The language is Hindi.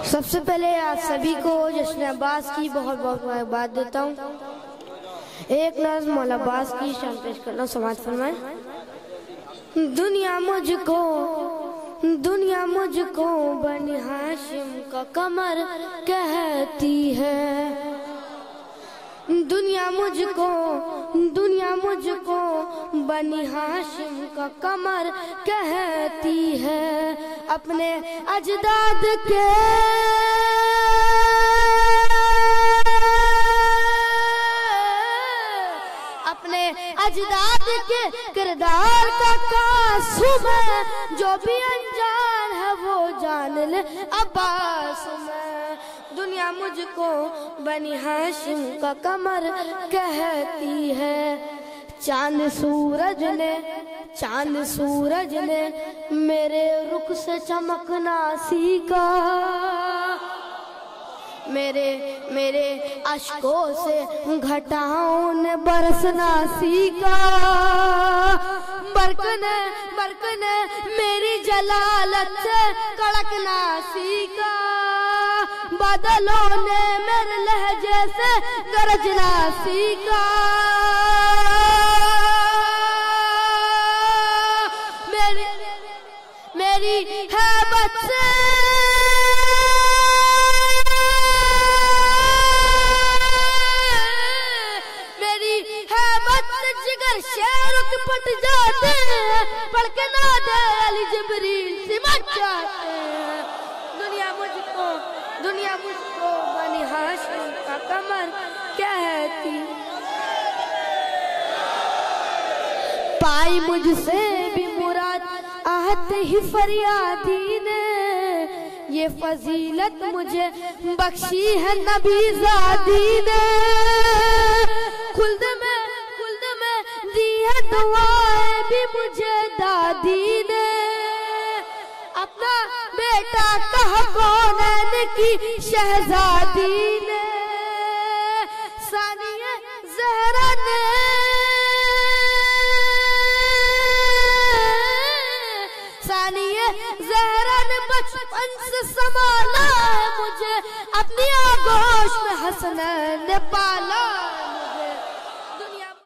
सबसे पहले आप सभी को जश्न अब्बास की बहुत बहुत मुबारकबाद देता हूँ। एक नज़्म मौला अब्बास की शान पेश करना समाअत फरमाएं। दुनिया मुझको बनी हाशिम का कमर कहती है। दुनिया मुझको बनी हाशिम का कमर कहती है। अपने अजदाद के किरदार का कासूम है। जो भी अनजान है वो जान ले अब्बास में। दुनिया मुझको बनी हाशिम का कमर कहती है। चांद सूरज ने मेरे रुख से चमकना सीखा। मेरे अश्कों से घटाओं ने बरसना सीखा। बरक ने मेरी जलालत से कड़कना सीखा। बादलों ने मेरे लहजे से गरजना सीखा। मेरी हैबत से जिगर शेरों के पट जाते हैं। पढ़ के ना दे अली जिब्रील सिमट जाते हैं। दुनिया मुझको बनी हाशिम का कमर कहती। पाई मुझसे भी मुराद आहते ही फरियादी ने। ये फजीलत मुझे बख्शी है नबी ज़ादी ने। खुल्द में दी है दुआएं भी मुझे दादी ने। अपना बेटा कहा कौनैन की शहजादी ने। सानिया ज़हरा ने बचपन से संभाला है मुझे। अपनी आगोश में हसनैन ने पाला।